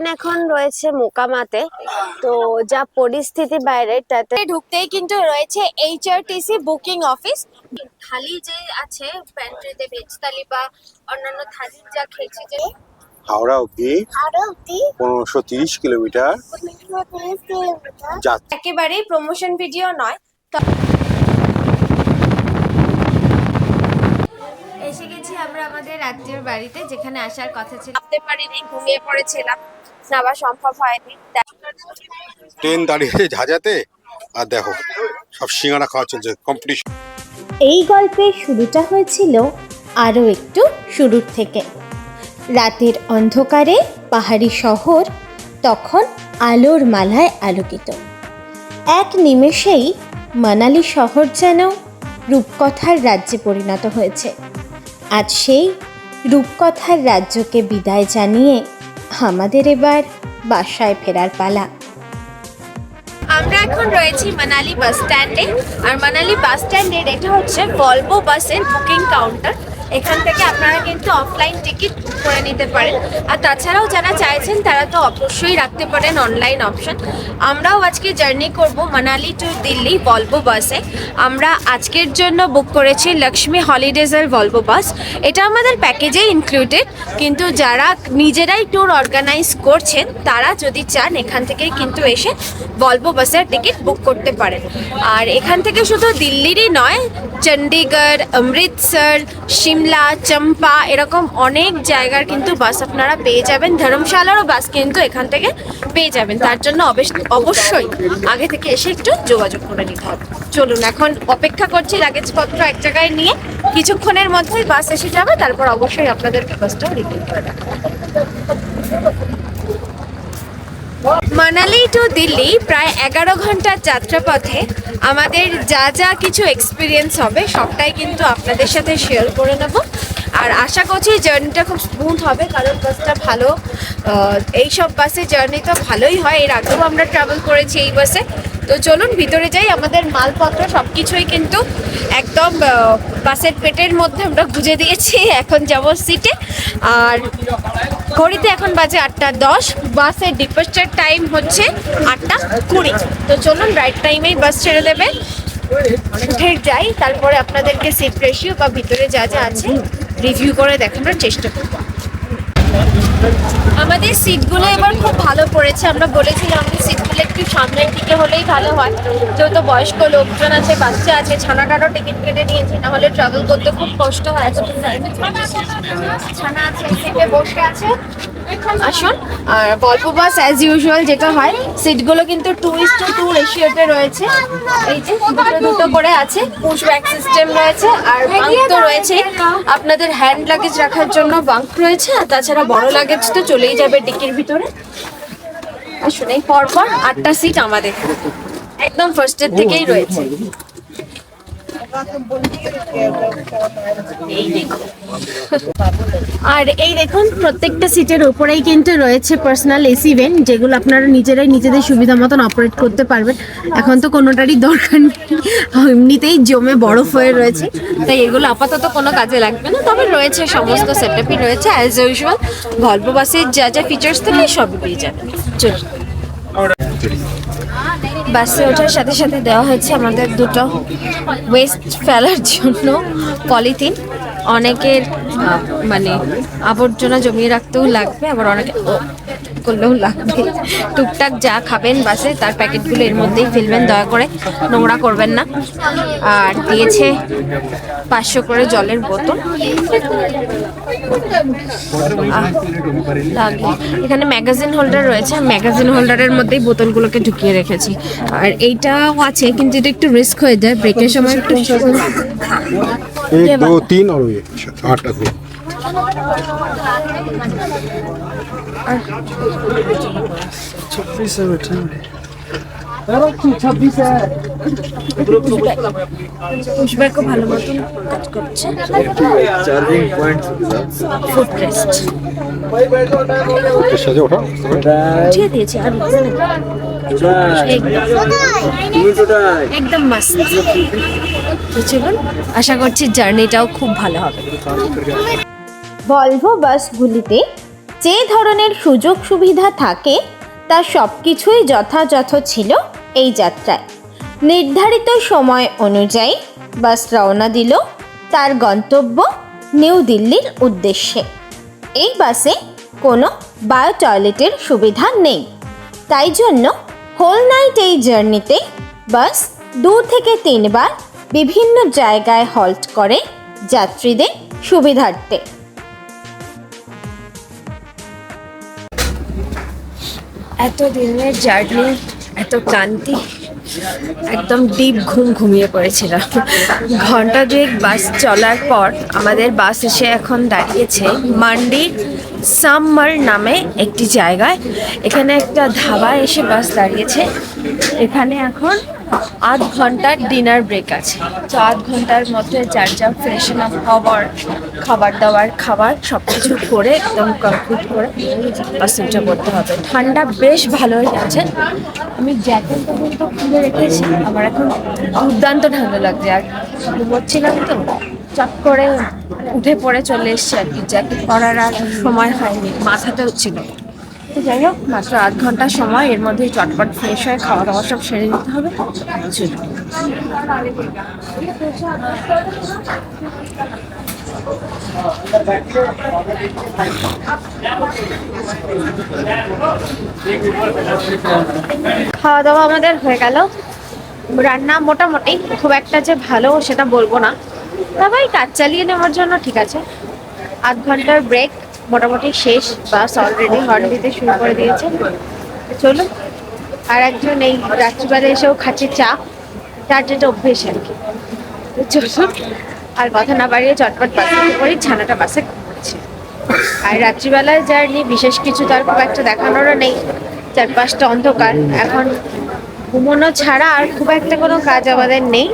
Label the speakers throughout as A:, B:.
A: Train এখন রয়েছে মোকামাতে, তো যা পরিস্থিতি বাইরে তাতে ঢুকতেই কিন্তু রয়েছে HRTC বুকিং অফিস। থালি যে আছে প্যান্ট্রিতে ভেজ থালি বা অন্যান্য থালি যা খেয়েছি যে
B: হাওড়া অব্দি 1530 কিলোমিটার যাচ্ছে।
A: একেবারেই প্রমোশন ভিডিও নয়। এসে গেছি আমরা আমাদের আত্মীয়র বাড়িতে, যেখানে আসার কথা ছিল, ভাবতে পারিনি, ঘুমিয়ে পড়েছিলাম, যাওয়া সম্ভব হয়নি।
B: ট্রেন দাঁড়িয়েছে ঝাঁঝাতে, আর দেখো সব সিঙ্গারা খাওয়া চলছে, কম্পিটিশন।
C: এই গল্পের শুরুটা হয়েছিল আরও একটু শুরুর থেকে। রাতের অন্ধকারে পাহাড়ি শহর তখন আলোর মালায় আলোকিত। এক নিমেষেই মানালি শহর যেন রূপকথার রাজ্যে পরিণত হয়েছে। আজ সেই রূপকথার রাজ্যকে বিদায় জানিয়ে আমাদের এবার বাসায় ফেরার পালা।
A: আমরা এখন রয়েছি মানালি বাস স্ট্যান্ডে, আর মানালি বাস স্ট্যান্ডের এটা হচ্ছে ভলভো বাসের বুকিং কাউন্টার। এখান থেকে আপনারা কিন্তু অফলাইন টিকিট বুক করে নিতে পারেন, আর তাছাড়াও যারা চাইছেন তারা তো অবশ্যই রাখতে পারেন অনলাইন অপশন। আমরাও আজকে জার্নি করব মানালি টু দিল্লি ভলভো বাসে। আমরা আজকের জন্য বুক করেছি লক্ষ্মী হলিডেজের ভলভো বাস। এটা আমাদের প্যাকেজেই ইনক্লুডেড, কিন্তু যারা নিজেরাই ট্যুর অর্গানাইজ করছেন তারা যদি চান এখান থেকেই কিন্তু এসে ভলভো বাসের টিকিট বুক করতে পারেন। আর এখান থেকে শুধু দিল্লিরই নয়, চণ্ডীগড়, অমৃতসর, শিমলা, চম্পা, এরকম অনেক জায়গার কিন্তু বাস আপনারা পেয়ে যাবেন। ধর্মশালারও বাস কিন্তু এখান থেকে পেয়ে যাবেন। তার জন্য অবশ্যই আগে থেকে এসে একটু যোগাযোগ করে নিতে হবে। চলুন এখন অপেক্ষা করছি লাগেজপত্র এক জায়গায় নিয়ে, কিছুক্ষণের মধ্যেই বাস এসে যাবে, তারপর অবশ্যই আপনাদেরকে বাসটা রিভিউ করে দেখাবো। মানালি টু দিল্লি প্রায় 11 ঘন্টার যাত্রাপথে আমাদের যা যা কিছু এক্সপিরিয়েন্স হবে সবটাই কিন্তু আপনাদের সাথে শেয়ার করে নেব। আর আশা করছি জার্নিটা খুব স্মুথ হবে, কারণ বাসটা ভালো। এইসব বাসে জার্নি তো ভালোই হয়, এর আগেও আমরা ট্রাভেল করেছি এই বাসে। তো চলুন ভিতরে যাই। আমাদের মালপত্র সব কিছুই কিন্তু একদম বাসের পেটের মধ্যে আমরা গুজে দিয়েছি। এখন যাব সিটে, আর ঘড়িতে এখন বাজে 8:10। বাসের ডিপার্চার টাইম হচ্ছে 8:20। তো চলুন রাইট টাইমেই বাস ছেড়ে দেবে, উঠে যাই, তারপরে আপনাদেরকে সিট রেশিও বা ভিতরে যা যা আছে রিভিউ করে দেখানোর চেষ্টা করব। আমাদের সিটগুলো এবার খুব ভালো পড়েছে। আমরা বলেছিলাম আমাদের সিটগুলো একটু সামনের দিকে হলেই ভালো হয়, যেহেতু বয়স্ক লোকজন আছে, বাচ্চা আছে, ছানাটারও টিকিট কেটে নিয়েছি, নাহলে ট্রাভেল করতে খুব কষ্ট হয়। ছানা আছে, সিটে বসে আছে। আসুন। আর ভলভো বাস অ্যাজ ইউজুয়াল যেটা হয়, সিটগুলো কিন্তু 2:2 রেশিওতে রয়েছে। এই যে দুটো করে আছে, পুশ ব্যাক সিস্টেম রয়েছে, আর বাঙ্ক তো রয়েছে। আপনাদের হ্যান্ড লাগেজ রাখার জন্য বাঙ্ক রয়েছে, আর তাছাড়া বড় লাগেজ তো চলেই যাবে ডিকির ভিতরে। আসুন, এই পরপর 8টা সিট আমাদের একদম ফার্স্টের থেকেই রয়েছে। আর এই দেখুন, প্রত্যেকটা সিটের উপরেই কিন্তু রয়েছে পার্সোনাল এসি ভেন্ট, যেগুলো আপনারা নিজেরাই নিজেদের সুবিধা মতন অপারেট করতে পারবেন। এখন তো কোনোটারই দরকার নেই, এমনিতেই জমে বরফ হয়ে রয়েছে, তাই এগুলো আপাতত কোনো কাজে লাগবে না। তবে রয়েছে, সমস্ত সেটআপই রয়েছে অ্যাজ ইউজুয়াল। ভলভো বাসের যা যা ফিচার্স থাকে সবই পেয়ে যাবেন। চলুন। বাসে ওঠার সাথে সাথে দেওয়া হয়েছে আমাদের দুটো ওয়েস্ট ফেলার জন্য পলিথিন। অনেকের মানে আবর্জনা জমিয়ে রাখতেও লাগবে, আবার অনেকে করলেও লাগবে। টুকটাক যা খাবেন বাসে তার প্যাকেটগুলো এর মধ্যেই ফেলবেন, দয়া করে নোংরা করবেন না। আর দিয়েছে 500 করে জলের বোতল। এখানে ম্যাগাজিন হোল্ডার রয়েছে, ম্যাগাজিন হোল্ডারের মধ্যেই বোতলগুলোকে ঢুকিয়ে রেখেছি। আর এইটাও আছে, কিন্তু এটা একটু রিস্ক হয়ে যায় ব্রেকের সময়। একটু
B: 1 2 3 और ये 8 आदमी।
A: পুশব্যাকও ভালো মতন কাজ করছে। চার্জিং পয়েন্ট, ফুট রেস্ট
B: সাথে ওঠা
A: উঠিয়ে দিয়েছি। আর একদম মাস্ট। চলুন, আশা করছি জার্নিটাও খুব ভালো হবে।
C: ভলভো বাসগুলিতে যে ধরনের সুযোগ সুবিধা থাকে তা সব কিছুই যথাযথ ছিল এই যাত্রায়। নির্ধারিত সময় অনুযায়ী বাস রওনা দিল তার গন্তব্য নিউ দিল্লির উদ্দেশ্যে। এই বাসে কোনো বায়ো টয়লেটের সুবিধা নেই, তাই জন্য হোল নাইট এই জার্নিতে বাস 2 থেকে 3 বার বিভিন্ন জায়গায় হল্ট করে যাত্রীদের সুবিধার্থে।
A: এত দিনের জার্নি, এত ক্লান্তি, একদম ডিপ ঘুমিয়ে পড়েছিলাম। ঘন্টা দুয়েক বাস চলার পর আমাদের বাস এসে এখন দাঁড়িয়েছে মান্ডি সাম্মার নামে একটি জায়গায়। এখানে একটা ধাবায় এসে বাস দাঁড়িয়েছে। এখানে এখন 8 ঘন্টার ডিনার ব্রেক আছে। তো 8 ঘন্টার মধ্যে যার যা ফ্রেশন আপ হওয়ার, খাবার সব কিছু করে একদম কমপ্লিট করে বাসে উঠে পড়তে হবে। ঠান্ডা বেশ ভালোই আছে, আমি জ্যাকেট পর্যন্ত খুলে রেখেছি। আমার এখন দুর্দান্ত ঠান্ডা লাগছে, আর ঘুমোচ্ছিলাম তো চট করে উঠে পড়ে চলে এসছে আর কি। জ্যাকেট পরার আর সময় হয়নি, মাথাতেও ছিল। তো যাই হোক, মাত্র 8 ঘন্টা সময়, এর মধ্যেই চটপট ফ্রেশ হয়ে খাওয়া দাওয়া সব সেরে নিতে হবে। খাওয়া দাওয়া আমাদের হয়ে গেল। রান্না মোটামুটি, খুব একটা যে ভালো সেটা বলবো না, তবে কাজ চালিয়ে নেওয়ার জন্য ঠিক আছে। 8 ঘন্টার ব্রেক মোটামুটি শেষ, বাস অলরেডি হর্ন দিতে শুরু করে দিয়েছে। চলুন, আর একজন এই রাত্রিবেলা এসেও খাচ্ছে চা, তার যেটা অভ্যেস আর কি। চলুন, আর কথা না বাড়িয়ে চটপট বাসে করি, ছানাটা বাসে ঘুমাচ্ছে। আর রাত্রিবেলায় জার্নি বিশেষ কিছু তার খুব একটা দেখানোরও নেই, চারপাশটা অন্ধকার। এখন ঘুমানো ছাড়া আর খুব একটা কোনো কাজ আমাদের নেই।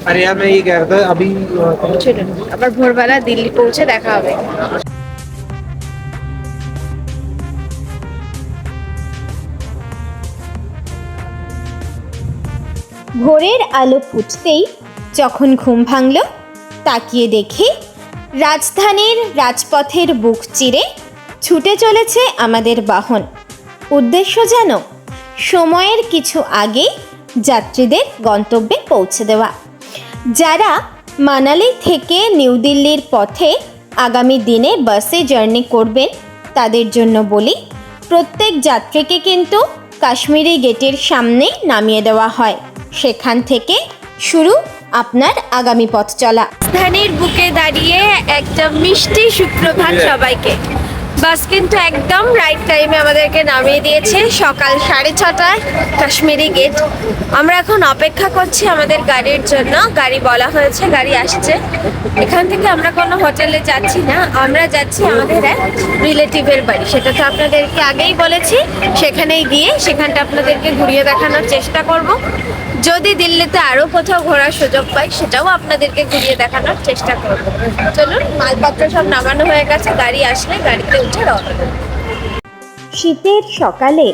D: अरे यार मैं ये कह रहा था अभी
A: চলুন, আবার ভোরবেলা দিল্লি পৌঁছে দেখা হবে।
C: ভোরের আলো ফুটতেই যখন ঘুম ভাঙল, তাকিয়ে দেখি রাজধানীর রাজপথের বুক চিরে ছুটে চলেছে আমাদের বাহন। উদ্দেশ্য যেন সময়ের কিছু আগেই যাত্রীদের গন্তব্যে পৌঁছে দেওয়া। যারা মানালি থেকে নিউ দিল্লির পথে আগামী দিনে বাসে জার্নি করবেন তাদের জন্য বলি, প্রত্যেক যাত্রীকে কিন্তু কাশ্মীরি গেটের সামনে নামিয়ে দেওয়া হয়। সেখান থেকে শুরু আপনার আগামী পথ চলা।
A: রাজধানীর বুকে দাঁড়িয়ে একটা মিষ্টি সুপ্রভাত সবাইকে। বাস কিন্তু একদম রাইট টাইমে আমাদেরকে নামিয়ে দিয়েছে, সকাল 6:30টায় কাশ্মীরি গেট। আমরা এখন অপেক্ষা করছি আমাদের গাড়ির জন্য। গাড়ি বলা হয়েছে, গাড়ি আসছে। এখান থেকে আমরা কোনো হোটেলে যাচ্ছি না, আমরা যাচ্ছি আমাদের এক রিলেটিভের বাড়ি। সেটা তো আপনাদেরকে আগেই বলেছি, সেখানেই গিয়ে সেখানটা আপনাদেরকে ঘুরিয়ে দেখানোর চেষ্টা করব। যদি দিল্লিতে আরও কোথাও ঘোরার সুযোগ পাই সেটাও আপনাদেরকে ঘুরিয়ে দেখানোর চেষ্টা করব। চলুন, মালপত্র সব নামানো হয়ে গেছে, গাড়ি আসলে গাড়িতে উঠে রওনা দেব।
C: শীতের সকালে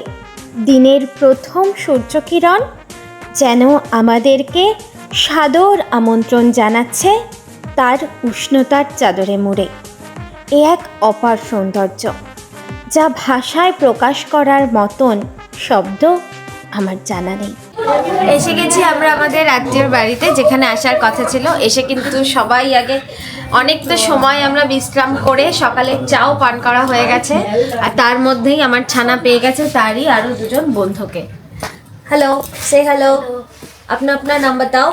C: দিনের প্রথম সূর্যকিরণ যেন আমাদেরকে সাদর আমন্ত্রণ জানাচ্ছে তার উষ্ণতার চাদরে মুড়ে। এ এক অপার সৌন্দর্য, যা ভাষায় প্রকাশ করার মতন শব্দ আমার জানা নেই।
A: এসে গেছি আমরা আমাদের আত্মীয়র বাড়িতে, যেখানে আসার কথা ছিল। এসে কিন্তু সবাই আগে অনেকটা সময় আমরা বিশ্রাম করে সকালে চাও পান করা হয়ে গেছে, আর তার মধ্যেই আমার ছানা পেয়ে গেছে তারই আরো 2জন বন্ধুকে। हेलो, से हेलो। अपना अपना नाम बताओ।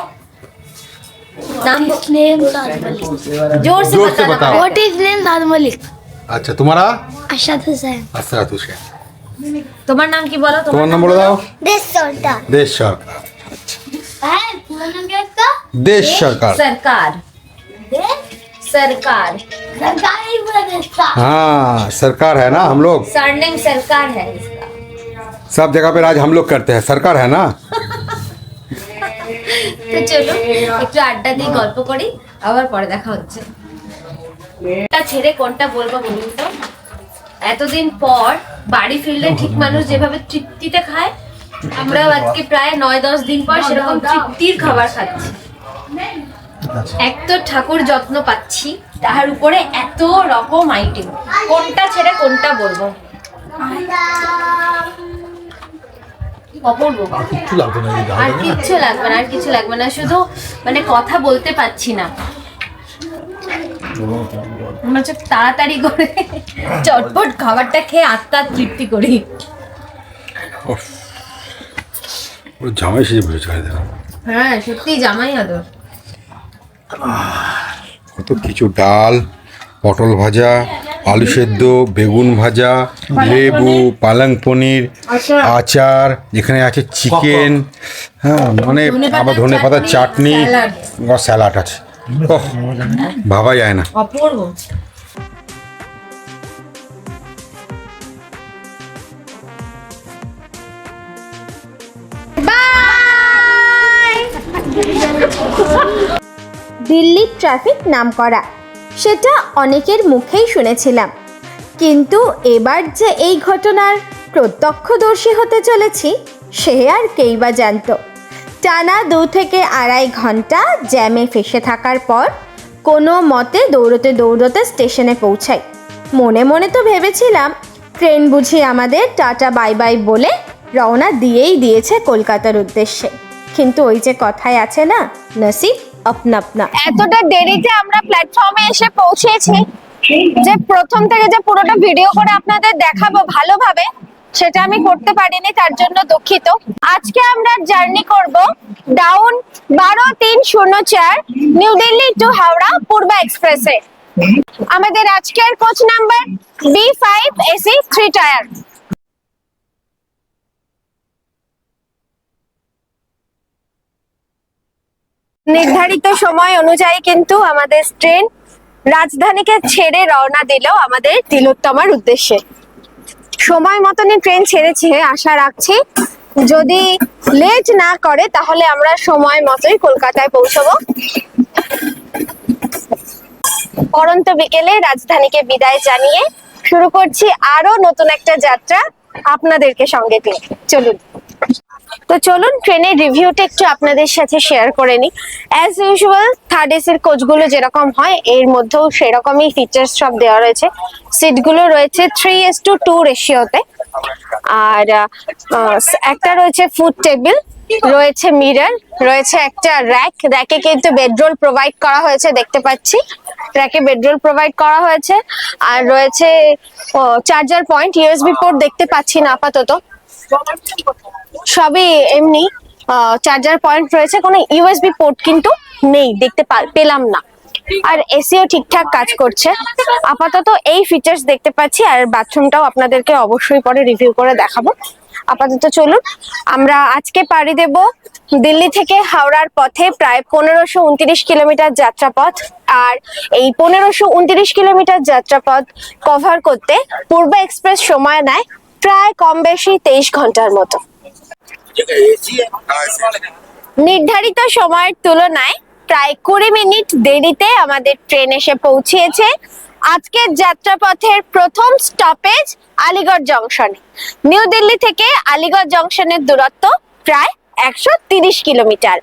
A: नाम
E: नेम दाद मलिक।
A: जोर से
B: जोर से
A: बताना।
B: बताओ।
E: व्हाट इज नेम दाद मलिक?
B: अच्छा, तुम्हारा?
E: अशद हुसैन।
B: असरात हुसैन।
A: তোমার নাম কি বলো?
B: তোমার নাম বলে দাও।
E: देश सरदार।
B: देश सरकार।
E: है पूरा नाम क्या है?
B: देश सरकार।
A: सरकार।
E: देश
A: सरकार।
E: सरकार ही पूरा देश का।
B: हाँ, सरकार है ना हम लोग,
A: सरनेम सरकार है इसका।
B: सब जगह पे राज हम लोग करते हैं, सरकार है ना।
A: তো চলো একটু আড্ডা দিয়ে গল্প করি, আবার পরে দেখা হচ্ছে। কোনটা ছেড়ে কোনটা বলবো বলুন তো? এতদিন পর বাড়ি ফিরলে ঠিক মানুষ যেভাবে তৃপ্তিতে খায়, আমরাও আজকে প্রায় 9-10 দিন পর সেরকম তৃপ্তির খাবার খাচ্ছি। এক তো ঠাকুর যত্ন পাচ্ছি, তার উপরে এত রকম আইটেম, কোনটা ছেড়ে কোনটা বলবো। অপূর্ব।
F: কিচ্ছু লাগবে না এই
A: আর কিচ্ছু লাগবে না, আর কিছু লাগবে না, শুধু মানে কথা বলতে পারছি না, মনে হচ্ছে তাড়াতাড়ি করে চটপট খাবারটা খেয়ে আত্মা তৃপ্তি করি।
B: জামাই সেজে বসেছে,
A: হ্যাঁ সত্যি জামাই আদর।
B: কত কিছু, ডাল, পটল ভাজা, আলু সেদ্ধ, বেগুন ভাজা, লেবু, পালং পনির, আচার, এখানে আছে চিকেন, হ্যাঁ মানে আবার ধনে পাতার চাটনি, স্যালাড আছে। ওহ, ভাবা যায় না।
A: অপূর্ব।
C: দিল্লির ট্রাফিক নামকরা, সেটা অনেকের মুখেই শুনেছিলাম, কিন্তু এবার যে এই ঘটনার প্রত্যক্ষদর্শী হতে চলেছি সে আর কেই বা জানত। টানা 2 থেকে আড়াই ঘন্টা জ্যামে ফেসে থাকার পর কোনো মতে দৌড়তে দৌড়তে স্টেশনে পৌঁছাই। মনে মনে তো ভেবেছিলাম ট্রেন বুঝি আমাদের টাটা বাই বাই বলে রওনা দিয়েই দিয়েছে কলকাতার উদ্দেশ্যে, কিন্তু ওই যে কথায় আছে না, নসিব আপনা আপনা। এতটা দেরিতে আমরা প্ল্যাটফর্মে এসে পৌঁছেছি যে প্রথম থেকে যে পুরোটা ভিডিও করে আপনাদের দেখাবো ভালোভাবে, সেটা আমি করতে পারিনি, তার জন্য দুঃখিত। আজকে আমরা জার্নি করব ডাউন 12304 নিউ দিল্লি টু হাওড়া পূর্বা এক্সপ্রেসে। আমাদের আজকের coach number B5 AC 3 tyre. নির্ধারিত সময় অনুযায়ী কিন্তু আমাদের ট্রেন রাজধানীকে ছেড়ে রওনা দিল আমাদের তিলোত্তমার উদ্দেশ্যে। সময় মতনই ট্রেন ছেড়েছে আশা রাখছি, যদি লেট না করে তাহলে আমরা সময় মতোই কলকাতায় পৌঁছবো। পরন্ত বিকেলে রাজধানীকে বিদায় জানিয়ে শুরু করছি আরো নতুন একটা যাত্রা আপনাদেরকে সঙ্গে নিয়ে। চলুন ট্রেনের রিভিউটা একটু আপনাদের সাথে শেয়ার করে নিই। অ্যাজ ইউজুয়াল থার্ড এসির কোচগুলো যেরকম হয় এর মধ্যেও সেরকমই ফিচার্স সব দেওয়া রয়েছে। সিটগুলো রয়েছে 3:2 রেশিওতে, আর একটা রয়েছে ফুড টেবিল, রয়েছে মিরর, রয়েছে একটা র্যাকে কিন্তু বেডরোল প্রোভাইড করা হয়েছে, দেখতে পাচ্ছি র্যাকে বেডরোল প্রোভাইড করা হয়েছে, আর রয়েছে চার্জার পয়েন্ট। USB পোর্ট দেখতে পাচ্ছি না আপাতত, সবই এমনি চার্জার পয়েন্ট রয়েছে, কোনো USB পোর্ট কিন্তু নেই, দেখতে পেলাম না। আর এসিও ঠিকঠাক কাজ করছে, আপাতত এই ফিচার্স দেখতে পাচ্ছি। আর বাথরুমটাও আপনাদেরকে অবশ্যই পরে রিভিউ করে দেখাবো। আপাতত চলুন আমরা আজকে পাড়ি দেব দিল্লি থেকে হাওড়ার পথে প্রায় 1529 কিলোমিটার যাত্রাপথ। আর এই 1529 কিলোমিটার যাত্রাপথ কভার করতে পূর্বা এক্সপ্রেস সময় নেয় প্রায় কম বেশি 23 ঘন্টার মতো। নির্ধারিত সময়ের তুলনায় প্রায় 20 মিনিট দেরিতে আমাদের ট্রেন এসে পৌঁছেছে আজকের যাত্রাপথের প্রথম স্টপেজ আলিগড় জংশনে। নিউ দিল্লি থেকে আলিগড় জংশনের দূরত্ব প্রায় 130 কিলোমিটার।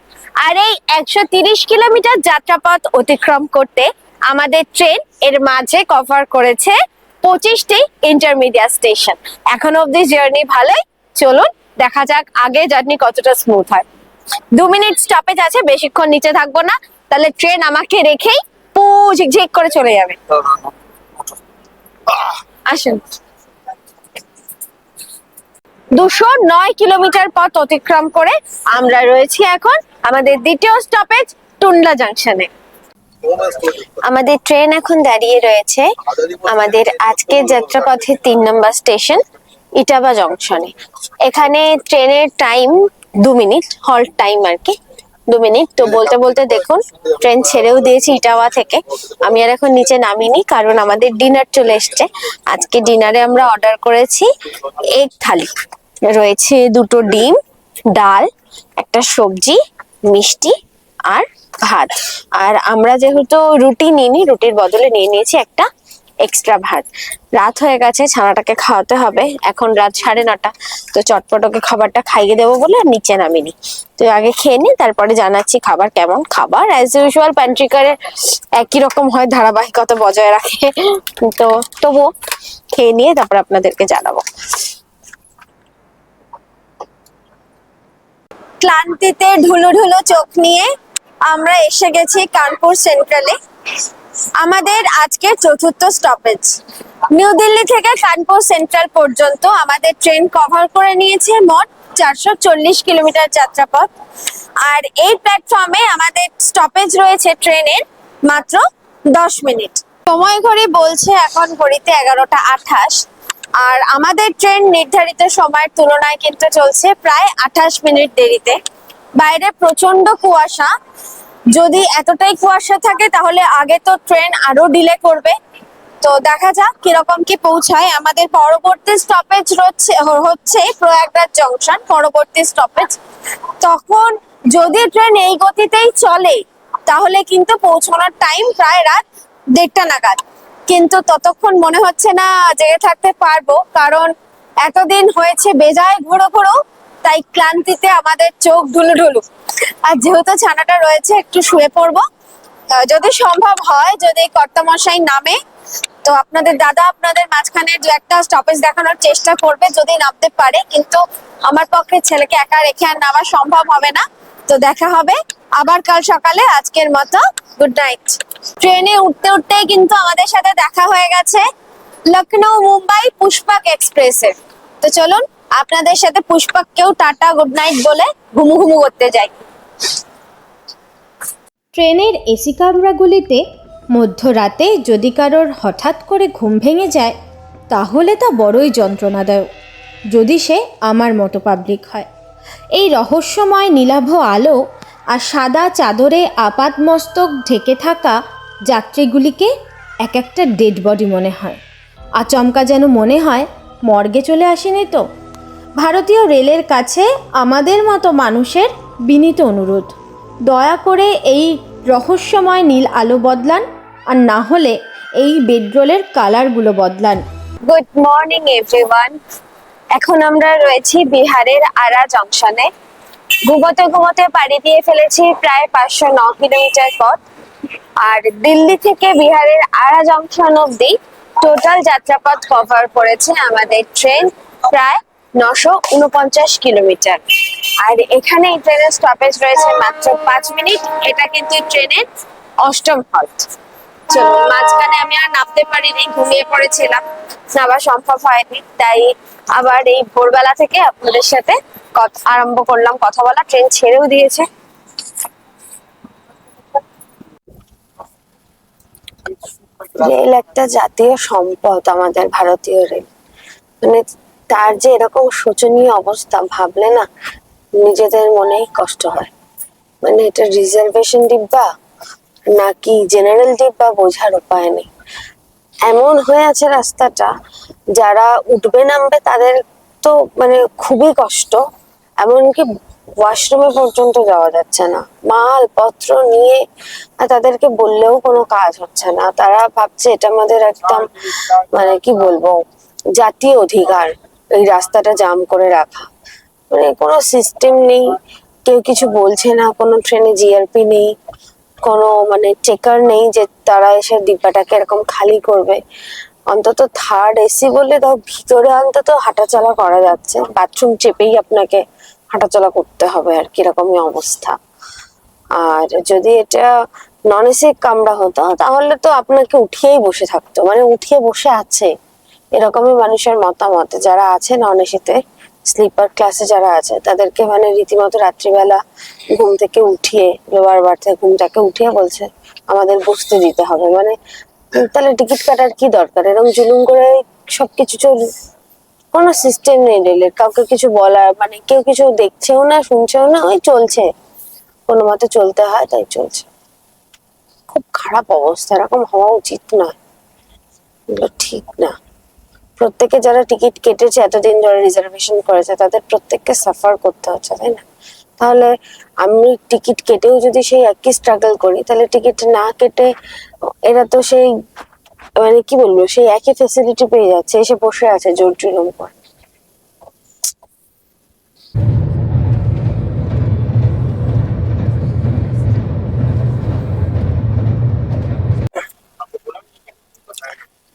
C: আর এই 130 কিলোমিটার যাত্রাপথ অতিক্রম করতে আমাদের ট্রেন এর মাঝে কভার করেছে 25টি ইন্টারমিডিয়েট স্টেশন। এখন অবধি জার্নি ভালোই, চলুন দেখা যাক আগে জার্নি কতটা স্মুথ হয়। 2 মিনিট স্টপেজ আছে, বেশিক্ষণ নিচে থাকবো না, তাহলে ট্রেন আমাকে রেখেই ঝিকঝিক করে চলে যাবে। আসুন। 209 কিলোমিটার পথ অতিক্রম করে আমরা রয়েছি এখন আমাদের দ্বিতীয় স্টপেজ টুন্ডলা জাংশনে। আমাদের ট্রেন এখন দাঁড়িয়ে রয়েছে আমাদের আজকের যাত্রাপথের 3 নম্বর স্টেশন ইটাবা জংশনে। এখানে ট্রেনের টাইম 2 মিনিট, হল্ট টাইম আর কি 2 মিনিট। তো বলতে বলতে দেখুন ট্রেন ছেড়েও দিয়েছি ইটাওয়া থেকে। আমি আর এখন নিচে নামিনি, কারণ আমাদের ডিনার চলে এসছে। আজকে ডিনারে আমরা অর্ডার করেছি এগ থালি, রয়েছে 2টো ডিম, ডাল, একটা সবজি, মিষ্টি আর ভাত। আর আমরা যেহেতু রুটি নিইনি, রুটির বদলে নিয়ে নিয়েছি একটা
A: এক্সট্রা ভাত। রাত হয়ে গেছে, ছানাটাকে খাওয়াতে হবে, এখন রাত 9:30। তো চটপট ওকে খাবারটা খাইয়ে দেবো বলে আর নিচে নামিনি। তো আগে খেয়ে নি, তারপরে জানাচ্ছি খাবার কেমন। খাবার অ্যাজ ইউজুয়াল প্যান্ট্রিকারে একই রকম হয়, ধারাবাহিকতা বজায় রাখে। তো তবুও খেয়ে নিয়ে তারপর আপনাদেরকে জানাবো। ক্লান্তিতে ঢুলু ঢুলু চোখ নিয়ে আমরা এসে গেছি কানপুর সেন্ট্রালে। আমাদের আজকের চতুর্থ স্টপেজ। নিউ দিল্লি থেকে কানপুর সেন্ট্রাল পর্যন্ত আমাদের ট্রেন কভার করে নিয়েছে মোট 440 কিলোমিটার যাত্রাপথ। আর এই প্ল্যাটফর্মে আমাদের স্টপেজ রয়েছে ট্রেনের মাত্র 10 মিনিট। সময় ঘড়ি বলছে এখন ঘড়িতে 11টা 28। আর আমাদের ট্রেন নির্ধারিত সময়ের তুলনায় কিন্তু চলছে প্রায় 28 মিনিট দেরিতে। বাইরে প্রচন্ড কুয়াশা। যদি এতটাই কুয়াশা থাকে তাহলে আগে তো ট্রেন আরো ডিলে করবে। তো দেখা যাক কিরকম কি পৌঁছায়। আমাদের পরবর্তী স্টপেজ হচ্ছে প্রয়াগরাজ জংশন, পরবর্তী স্টপেজ। তখন যদি ট্রেন এই গতিতেই চলে তাহলে কিন্তু পৌঁছানোর টাইম প্রায় রাত 1:30 নাগাদ। কিন্তু ততক্ষণ মনে হচ্ছে না জেগে থাকতে পারবো, কারণ এতদিন হয়েছে বেজায় ঘুরো ঘুরো, তাই ক্লান্তিতে আমাদের চোখ ঢুলু ঢুলু। আর যেহেতু ছানাটা রয়েছে, একটু শুয়ে পড়বো। যদি সম্ভব হয়, যদি কর্তামশাই নামে, তো আপনাদের দাদা আপনাদের মাঝখানে দু একটা স্টপেজ দেখানোর চেষ্টা করবে যদি নামতে পারে। কিন্তু আমার পক্ষে ছেলেকে একা রেখে আর নামা সম্ভব হবে না। তো দেখা হবে আবার কাল সকালে। আজকের মতো গুড নাইট। ট্রেনে উঠতে উঠতেই কিন্তু আমাদের সাথে দেখা হয়ে গেছে লখনৌ মুম্বাই পুষ্পক এক্সপ্রেসের। তো চলুন আপনাদের সাথে পুষ্পককেও টাটা গুড নাইট বলে ঘুমু ঘুমু করতে যাই।
C: ট্রেনের এসি কামরাগুলিতে মধ্যরাতে যদি কারোর হঠাৎ করে ঘুম ভেঙে যায় তাহলে তা বড়ই যন্ত্রণাদায়ক, যদি সে আমার মতো পাবলিক হয়। এই রহস্যময় নীলাভ আলো আর সাদা চাদরে আপাদমস্তক ঢেকে থাকা যাত্রীগুলিকে এক একটা ডেড বডি মনে হয়। আচমকা যেন মনে হয় মর্গে চলে আসেনি তো। ভারতীয় রেলের কাছে আমাদের মতো মানুষের বিনীত অনুরোধ, দয়া করে এই রহস্যময় নীল আলো বদলান, আর না হলে এই বেডরোলের কালারগুলো বদলান।
A: Good morning everyone. এখন আমরা রয়েছি বিহারের আরা জংশনে। ঘুমোতে ঘুমোতে পাড়ি দিয়ে ফেলেছি প্রায় 509 কিলোমিটার পথ। আর দিল্লি থেকে বিহারের আরা জংশন অব্দি টোটাল যাত্রাপথ কভার করেছে আমাদের ট্রেন প্রায় 949 কিলোমিটার। আর এখানে এই ট্রেনের স্টপেজ রয়েছে মাত্র 5 মিনিট। এটা কিন্তু ট্রেনের অষ্টম হল্ট। চলুন, মাঝখানে আমি আর নামতে পারিনি, ঘুমিয়ে পড়েছিলাম, নামা সম্ভব হয়নি। তাই আবার এই ভোরবেলা থেকে আপনাদের সাথে আরম্ভ করলাম কথা বলা। ট্রেন ছেড়েও দিয়েছে। রেল একটা জাতীয় সম্পদ আমাদের ভারতীয় রেল। মানে তার যে এরকম শোচনীয় অবস্থা ভাবলে না নিজেদের মনেই কষ্ট হয়। মানে এটা রিজার্ভেশন ডিব্বা নাকি জেনারেল ডিব্বা বোঝার উপায় নেই। এমন হয়ে আছে রাস্তাটা, যারা উঠবে নামবে তাদের তো মানে খুবই কষ্ট। এমনকি ওয়াশরুমে পর্যন্ত যাওয়া যাচ্ছে না, মালপত্র নিয়ে তাদেরকে বললেও কোনো কাজ হচ্ছে না। তারা ভাবছে এটা আমাদের একদম মানে কি বলবো জাতীয় অধিকার এই রাস্তাটা জাম করে রাখা। মানে কোনো সিস্টেম নেই, কেউ কিছু বলছে না, কোনো ট্রেনে জিআরপি নেই, কোনো মানে চেকার নেই যে তারা এসে ডিব্বাটাকে এরকম খালি করবে। অন্তত থার্ড এসি বলে দাও, ভিতরে অন্তত হাঁটাচলা করা যাচ্ছে, বাথরুম চেপেই আপনাকে হাঁটাচলা করতে হবে আর কিরকমই অবস্থা। আর যদি এটা নন এসি কামরা হতো তাহলে তো আপনাকে উঠিয়েই বসে থাকতো, মানে উঠিয়ে বসে আছে এরকমই মানুষের মতামত। যারা আছে নন এসিতে স্লিপার ক্লাসে যারা আছে তাদেরকে মানে রীতিমতো রাত্রিবেলা ঘুম থেকে উঠিয়ে লোয়ার বার্থে ঘুমটাকে উঠিয়ে বলছে আমাদের বসতে দিতে হবে। মানে তাহলে টিকিট কাটার কি দরকার? এরকম জুলুম করে সবকিছু কোনো সিস্টেম নেই রেলের, কাউকে কিছু বলার মানে কেউ কিছু দেখছেও না শুনছেও না, ওই চলছে, কোনো মতে চলতে হয় তাই চলছে। খুব খারাপ অবস্থা, এরকম হওয়া উচিত নয়, ঠিক না। প্রত্যেকে যারা টিকিট কেটেছে এতদিন যারা রিজার্ভেশন করেছে তাদের প্রত্যেককে সাফার করতে হচ্ছে, তাই না? তাহলে আমি টিকিট কেটেও যদি সেই একই স্ট্রাগল করি, তাহলে টিকিট না কেটে এরা তো সেই
F: মানে কি বলবো, সেই একই ফেসিলিটি পেয়ে যাচ্ছে, এসে বসে আছে জোর জুলুম করে।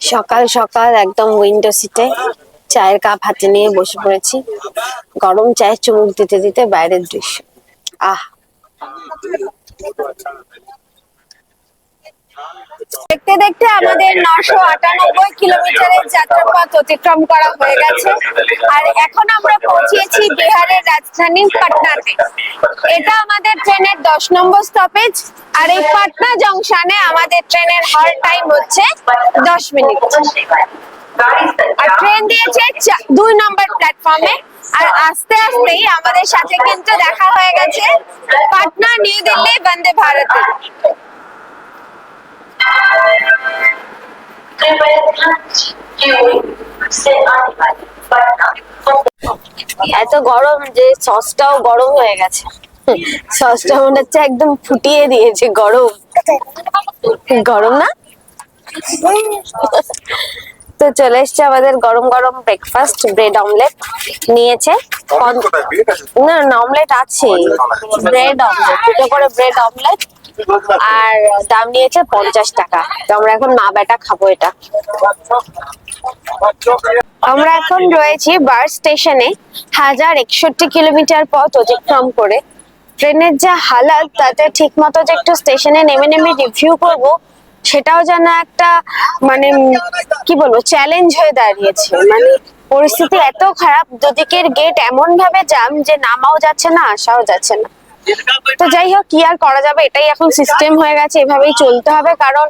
F: সকাল সকাল একদম উইন্ডো সিটে চায়ের কাপ হাতে নিয়ে বসে পড়েছি, গরম চায়ের চুমুক দিতে দিতে বাইরের দৃশ্য। আহ, দেখতে দেখতে আমাদের 998 কিলোমিটারের যাত্রাপথ অতিক্রম করা হয়ে গেছে, আর এখন আমরা পৌঁছেছি বিহারের রাজধানী পাটনাতে। এটা আমাদের ট্রেনের 10 নম্বর স্টপেজ, আর এই পাটনা জংশনে আমাদের ট্রেনের হল্ট টাইম হচ্ছে 10 মিনিট। আর ট্রেন দিয়েছে 2 নম্বর প্ল্যাটফর্মে। আর আস্তে আস্তেই আমাদের সাথে কিন্তু দেখা হয়ে গেছে পাটনা নিউ দিল্লি বন্দে ভারতে। এত গরম যে সসটাও গরম হয়ে গেছে, সসটা মনে হচ্ছে একদম ফুটিয়ে দিয়েছে। গরম গরম না? তো চলে এসছে আমাদের গরম গরম ব্রেকফাস্ট, ব্রেড অমলেট নিয়েছে। না না, অমলেট আছে, ব্রেড অমলেট, দুটো করে ব্রেড অমলেট, আর দাম নিয়েছে 50 টাকা। তো আমরা এখন মা বেটা খাবো এটা। আমরা এখন রয়েছি বার স্টেশনে, 1061 কিলোমিটার পথ অতিক্রম করে। ট্রেনের যা হালাত, তাতে ঠিক মতো যে একটু স্টেশনে নেমে নেমে রিভিউ করব, সেটাও যেন একটা মানে কি বলবো চ্যালেঞ্জ হয়ে দাঁড়িয়েছে। মানে পরিস্থিতি এত খারাপ, দুদিকের গেট এমন ভাবে জাম যে নামাও যাচ্ছে না, আসাও যাচ্ছে না। তো যাই হোক, কি আর করা যাবে, এটাই এখন সিস্টেম হয়ে গেছে, এভাবেই চলতে হবে। কারণ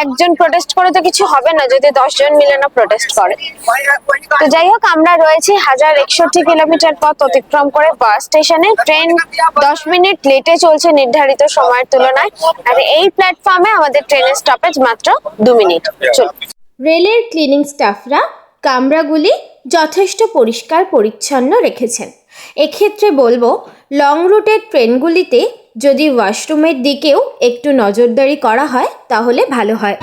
F: একজন প্রোটেস্ট করে তো কিছু হবে না যদি 10 জন মিলে না প্রোটেস্ট করে। তো যাই হোক, আমরা রয়েছি 1061 কিলোমিটার পথ অতিক্রম করে বাস স্টেশনে। ট্রেন 10 মিনিট লেটে চলছে নির্ধারিত সময়ের তুলনায়, আর এই প্ল্যাটফর্মে আমাদের ট্রেনের স্টপেজ মাত্র 2 মিনিট। চলুন।
C: রেলের ক্লিনিং স্টাফরা কামরাগুলি যথেষ্ট পরিষ্কার পরিচ্ছন্ন রেখেছেন। এক্ষেত্রে বলবো, লং রুটের ট্রেনগুলিতে যদি ওয়াশরুমের দিকেও একটু নজরদারি করা হয় তাহলে ভালো হয়।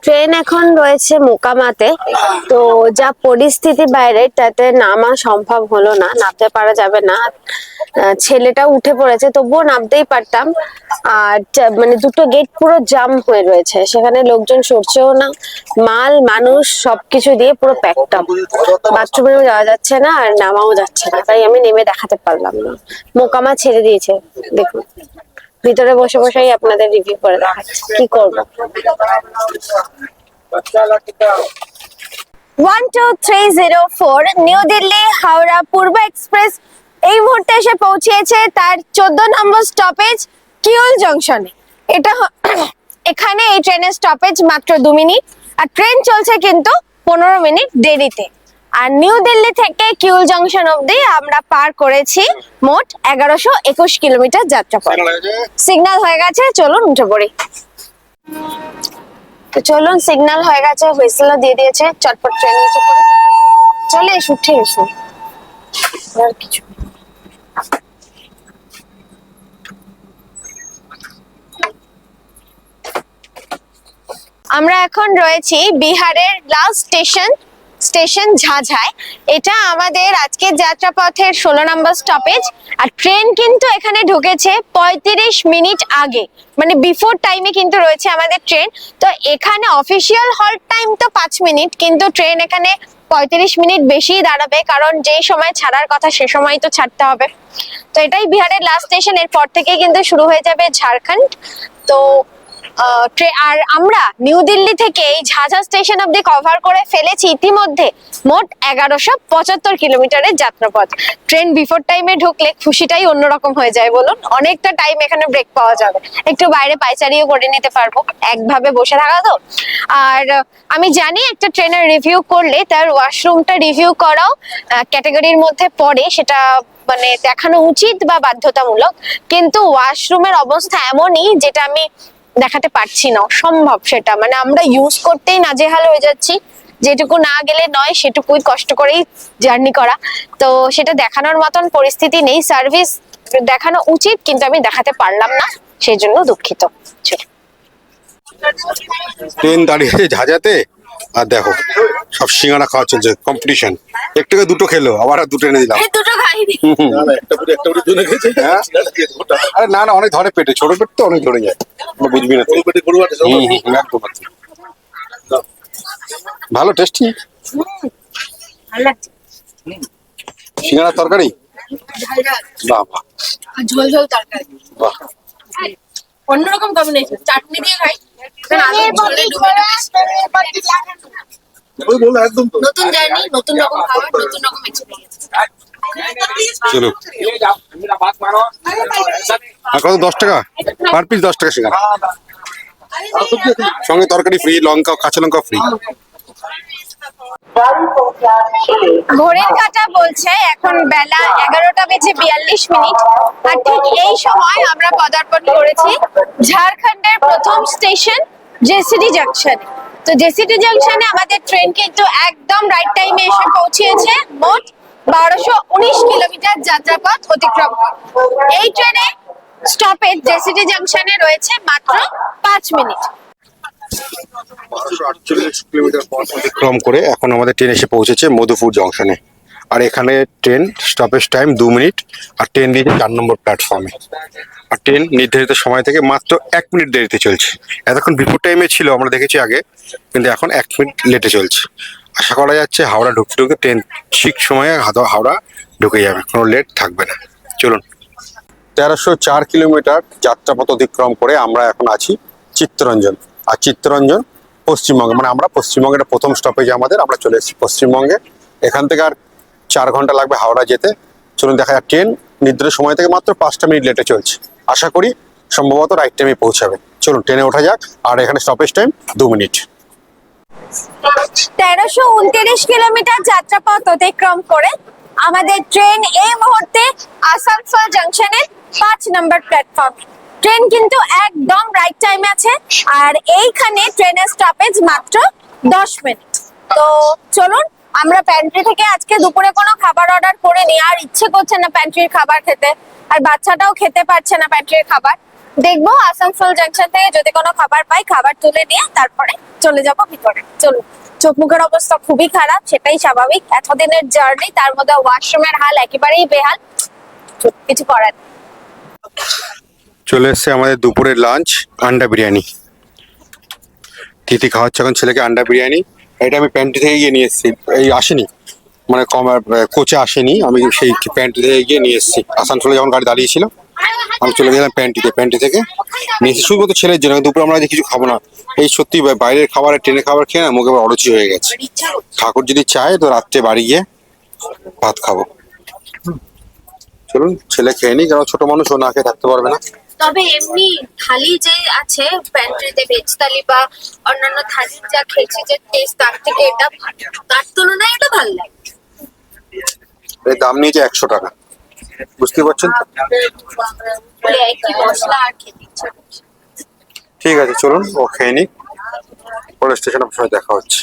F: ট্রেন এখন রয়েছে মোকামাতে। তো যা পরিস্থিতি বাইরে, তাতে নামা সম্ভব হলো না, নামতে পারা যাবে না। ছেলেটা উঠে পড়েছে, তবুও নামতেই পারতাম। আর মানে দুটো গেট পুরো জাম হয়ে রয়েছে, সেখানে লোকজন সরছেও না, মাল মানুষ সবকিছু দিয়ে পুরো প্যাকড আপ। বাথরুমেও যাওয়া যাচ্ছে না, আর নামাও যাচ্ছে না, তাই আমি নেমে দেখাতে পারলাম না। মোকামা ছেড়ে দিয়েছে, দেখুন ভিতরে বসে বসেই আপনাদের রিভিউ করে দেখাচ্ছি, কি করবো। 12304 নিউ দিল্লি হাওড়া পূর্ব এক্সপ্রেস এই মুহূর্তে এসে পৌঁছেছে তার 14 নম্বর স্টপেজ কিউল জংশনে। এখানে এই ট্রেনের স্টপেজ মাত্র 2 মিনিট, আর ট্রেন চলছে কিন্তু 15 মিনিট দেরিতে। আর নিউ দিল্লি থেকে কিউল জংশন অব্দি আমরা পার করেছি মোট 1121 কিলোমিটার যাত্রাপথ। সিগন্যাল হয়ে গেছে, চলুন উঠে পড়ি। তো চলুন, সিগন্যাল হয়ে গেছে, হুইসেলও দিয়ে দিয়েছে, চটপট ট্রেনে উঠে পড়ি। চলে এসো, উঠে এসো, আর কিছু। আমরা এখন রয়েছি বিহারের লাস্ট স্টেশন ঝাঝায়। এটা আমাদের আজকের যাত্রাপথের 16 নম্বর স্টপেজ। আর ট্রেন কিন্তু এখানে ঢুকেছে 35 মিনিট আগে, মানে বিফোর টাইমে কিন্তু রয়েছে আমাদের ট্রেন। তো এখানে অফিসিয়াল হল্ট টাইম তো 5 মিনিট, কিন্তু ট্রেন এখানে 35 মিনিট বেশি দাঁড়াবে, কারণ যেই সময় ছাড়ার কথা সে সময় তো ছাড়তে হবে। তো এটাই বিহারের লাস্ট স্টেশন, এরপর থেকে কিন্তু শুরু হয়ে যাবে ঝাড়খণ্ড। তো আর আমরা নিউ দিল্লি থেকে এই ঝাঝা স্টেশন অব্দি কভার করে ফেলেছি ইতিমধ্যে মোট 1175 কিলোমিটারের যাত্রাপথ। ট্রেন বিফোর টাইমে ঢুকলে খুশিটাই অন্যরকম হয়ে যায়, বলুন। অনেকটা টাইম এখানে ব্রেক পাওয়া যাবে, একটু বাইরে পায়চারিও করে নিতে পারবো, একভাবে বসে থাকা তো। আর আমি জানি একটা ট্রেনের রিভিউ করলে তার ওয়াশরুমটা রিভিউ করাও ক্যাটাগরির মধ্যে পড়ে, সেটা মানে দেখানো উচিত বা বাধ্যতামূলক। কিন্তু ওয়াশরুমের অবস্থা এমনই, যেটা আমি দেখাতে পারছি না, সম্ভব সেটা, মানে আমরা ইউজ করতেই নাজেহাল হয়ে যাচ্ছি, যেটুকু না গেলে নয় সেটুকুই কষ্ট করেই জার্নি করা, তো সেটা দেখানোর মতন পরিস্থিতি নেই। সার্ভিস দেখানো উচিত কিন্তু আমি দেখাতে পারলাম না, সেই জন্য দুঃখিত। চলো।
B: ট্রেন দাঁড়িয়ে ঝাঁঝাতে, আর দেখো সব সিঙ্গারা খাওয়া চলছে, কম্পিটিশন। একটুকে দুটো খেলো, আবার আর দুটো এনে দিলাম।
A: দুটো খাইনি।
B: হ্যাঁ? আরে না না, অনেক ধরে পেটে, ছোট পেট তো অনেক ধরে যায়, তোমরা বুঝবি না তো। একদম একদম। ভালো টেস্টি
A: ভালো লাগছে।
B: সিঙ্গারা তরকারি, বাহ বাহ
A: ঝোল ঝোল তরকারি,
B: বাহ।
A: অন্যরকম কম্বিনেশন। চাটনি দিয়ে খাই, নতুন জার্নি, নতুন রকম খাবার, নতুন রকম এক্সপিরিয়েন্স।
B: চলো, আর কত? 10 টাকা পার পিস, 10 টাকা সিঙ্গারা, সঙ্গে তরকারি ফ্রি, লঙ্কা, কাঁচা লঙ্কা ফ্রি।
F: ঘড়ির কাঁটা বলছে এখন বেলা 11:42, আর ঠিক এই সময় আমরা পদার্পণ করেছি ঝাড়খণ্ডের প্রথম স্টেশন জেসিডি জাংশন। তো জেসিডি জাংশনে আমাদের ট্রেন কিন্তু একদম রাইট টাইমে এসে পৌঁছেছে। মোট 1219 কিলোমিটার যাত্রাপথ অতিক্রম করে এই ট্রেনে স্টপেজ জেসিডি জাংশনে রয়েছে মাত্র 5 মিনিট।
B: 1248 কিলোমিটার পথ অতিক্রম করে এখন আমাদের ট্রেন এসে পৌঁছেছে মধুপুর জংশনে। আর এখানে ট্রেন স্টপেজ টাইম 2 মিনিট, আর ট্রেন দিয়েছে 4 নম্বর প্ল্যাটফর্মে। আর ট্রেন নির্ধারিত সময় থেকে মাত্র 1 মিনিট দেরিতে চলছে। এতক্ষণ বিফোর টাইমে ছিল, আমরা দেখেছি আগে, কিন্তু এখন 1 মিনিট লেটে চলছে। আশা করা যাচ্ছে হাওড়া ঢুকতে ঢুকতে ট্রেন ঠিক সময়ে হাওড়া ঢুকে যাবে, কোনো লেট থাকবে না। চলুন, 1304 কিলোমিটার যাত্রাপথ অতিক্রম করে আমরা এখন আছি চিত্তরঞ্জন। আর চিত্তরঞ্জন পশ্চিমবঙ্গে, মানে আমরা পশ্চিমবঙ্গের প্রথম স্টপেজ আমাদের, আমরা চলে এসেছি পশ্চিমবঙ্গে। এখান থেকে আর 4 ঘন্টা লাগবে হাওড়া যেতে। চলুন দেখা যাক, ট্রেন নির্ধারিত সময় থেকে মাত্র 5টা মিনিট লেটে চলছে। আশা করি সম্ভবত রাইট টাইমে পৌঁছাবে। চলুন ট্রেনে ওঠা যাক। আর এখানে স্টপেজ টাইম 2 মিনিট।
F: 1329 কিলোমিটার যাত্রাপথ অতিক্রম করে আমাদের ট্রেন এই মুহূর্তে আসানসোল জংশনের 5 নম্বর প্ল্যাটফর্ম। ট্রেন কিন্তু একদম রাইট টাইমে আছে, আর এইখানে ট্রেনের স্টপেজ মাত্র 10 মিনিট। তো চলুন, আমরা প্যান্ট্রি থেকে আজকে দুপুরে কোনো খাবার অর্ডার করে নিই, আর ইচ্ছে করছে না প্যান্ট্রির খাবার খেতে, আর বাচ্চাটাও খেতে পারছে না প্যান্ট্রির খাবার। দেখবো আসানসোল জাংশন থেকে যদি কোনো খাবার পাই, খাবার তুলে নিয়ে তারপরে চলে যাব ভিতরে। চলুন, চোখ মুখের অবস্থা খুবই খারাপ, সেটাই স্বাভাবিক, এতদিনের জার্নি, তার মধ্যে ওয়াশরুমের হাল একেবারেই বেহাল, কিছু করার নেই।
B: চলে এসছে আমাদের দুপুরের লাঞ্চ, আন্ডা বিরিয়ানি। তিথি খাওয়াচ্ছে এখন ছেলেকে আন্ডা বিরিয়ানি। এটা আমি প্যান্ট্রি থেকে গিয়ে নিয়ে এসেছি, এই আসেনি, মানে কোচে আসেনি, আমি সেই প্যান্ট্রি থেকে গিয়ে নিয়ে এসেছি। আসানসোলে যখন গাড়ি দাঁড়িয়েছিল আমি চলে গেলাম প্যান্ট্রি থেকে নিয়ে এসেছি, শুধুমাত্র ছেলের জন্য। দুপুরে আমরা কিছু খাবো না, এই সত্যি বাইরের খাবার, ট্রেনের খাবার খেয়ে না মুখে এবার অরুচি হয়ে গেছে। ঠাকুর যদি চায় তো রাত্রে বাড়ি গিয়ে ভাত খাবো। চলুন ছেলে খেয়ে নি, কারণ ছোট মানুষ, ও না খেয়ে থাকতে পারবে না।
A: তবে এমনি থালি যে আছে প্যান্ট্রিতে, ভেজ থালি বা অন্যান্য থালি যা খেয়েছি যে টেস্ট, তার থেকে এটা ভালো, তার তুলনায় এটা ভালো লাগে।
B: এর দাম নিয়েছে 100 টাকা, বুঝতে পারছেন তো?
A: একই মশলা আর খেতে ইচ্ছা করছে।
B: ঠিক আছে, চলুন ও খেয়ে নি, পরে স্টেশন অফিসে দেখা হচ্ছে।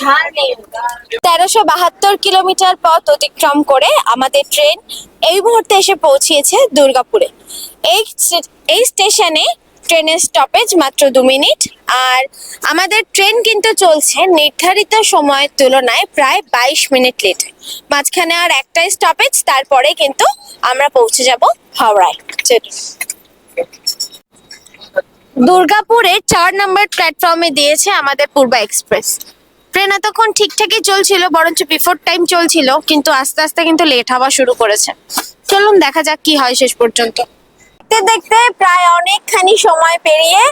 F: 1372 কিলোমিটার পথ অতিক্রম করে আমাদের ট্রেন এই মুহূর্তে এসে পৌঁছিয়েছে দুর্গাপুরে। এই স্টেশনে ট্রেনের স্টপেজ মাত্র 2 মিনিট, আর আমাদের ট্রেন কিন্তু চলছে নির্ধারিত সময়ের তুলনায় প্রায় 22 মিনিট লেট। মাঝখানে আর একটাই স্টপেজ, তারপরে কিন্তু আমরা পৌঁছে যাব হাওড়ায়। দুর্গাপুরে 4 নম্বর প্ল্যাটফর্মে দিয়েছে আমাদের পূর্বা এক্সপ্রেস। ট্রেন এতক্ষণ ঠিকঠাকই চলছিল, বরঞ্চ বিফোর টাইম চলছিল, কিন্তু আস্তে আস্তে কিন্তু লেট হওয়া শুরু করেছে। চলুন দেখা যাক কি হয় শেষ পর্যন্ত। দেখতে দেখতে প্রায় অনেকখানি সময় পেরিয়ে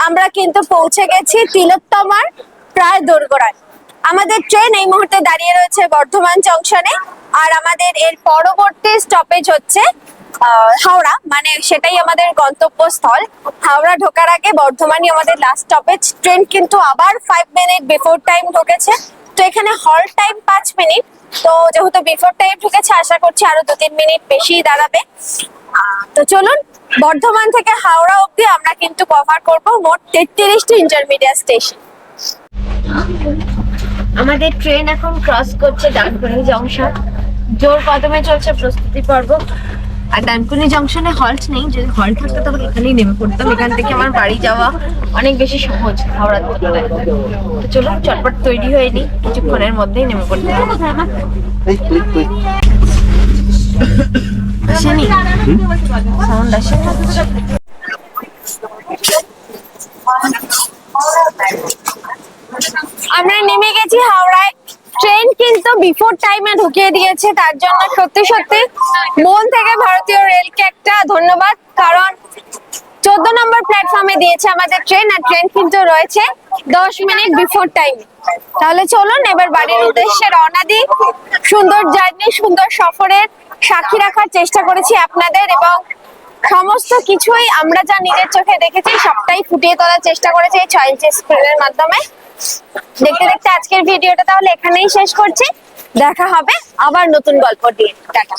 F: আমরা কিন্তু পৌঁছে গেছি তিলোত্তমার প্রায় দোরগোড়ায়। আমাদের ট্রেন এই মুহূর্তে দাঁড়িয়ে রয়েছে বর্ধমান জংশনে, আর আমাদের এর পরবর্তী স্টপেজ হচ্ছে হাওড়া, মানে সেটাই আমাদের গন্তব্যস্থল। হাওড়া ঢোকার আগে বর্ধমানই আমাদের লাস্ট স্টপেজ। ট্রেন কিন্তু আবার 5 মিনিট বিফোর টাইম ঢুকেছে। তো তো এখানে হল টাইম 5 মিনিট, তো যেহেতু বিফোর টাইম ঢুকেছে আশা করছি আরো 2-3 মিনিট বেশি দাঁড়াবে। তো চলুন, বর্ধমান থেকে হাওড়া অবধি আমরা কিন্তু কভার করব মোট 33টি ইন্টারমিডিয়েট স্টেশন।
A: আমাদের ট্রেন এখন ক্রস করছে ডানকুনি জংশন, জোর কদমে চলছে প্রস্তুতি পর্ব। আর ডানকুনি জংশনে হল্ট নেই, যদি হল্ট থাকতো তবে এখানেই নেমে পড়তাম। এখান থেকে আমার বাড়ি যাওয়া অনেক বেশি সহজ হাওড়ার তুলনায়। তো চলুন চটপট তৈরি হয়ে নিই, কিছুক্ষণের মধ্যেই নেমে পড়তে হবে। আসেনি সাউন্ড আসে
F: আমরা নেমে গেছি হাওড়ায়। ট্রেন কিন্তু বিফোর টাইমে ঢুকিয়ে দিয়েছে, তার জন্য সত্যি সত্যি মন থেকে ভারতীয় রেলকে একটা ধন্যবাদ, কারণ 14 নম্বর প্ল্যাটফর্মে দিয়েছে আমাদের ট্রেন, আর ট্রেন কিন্তু রয়েছে 10 মিনিট বিফোর টাইম। তাহলে চলুন এবার বাড়ির উদ্দেশ্যে রওনা দিই। সুন্দর জার্নি, সুন্দর সফরের সাক্ষী রাখার চেষ্টা করেছি আপনাদের, এবং সমস্ত কিছুই আমরা যা নিজের চোখে দেখেছি সবটাই ফুটিয়ে তোলার চেষ্টা করেছি এই 6 ইঞ্চি স্ক্রিনের মাধ্যমে। দেখতে দেখতে আজকের ভিডিওটা তাহলে এখানেই শেষ করছি। দেখা হবে আবার নতুন গল্প দিয়ে। টাটা।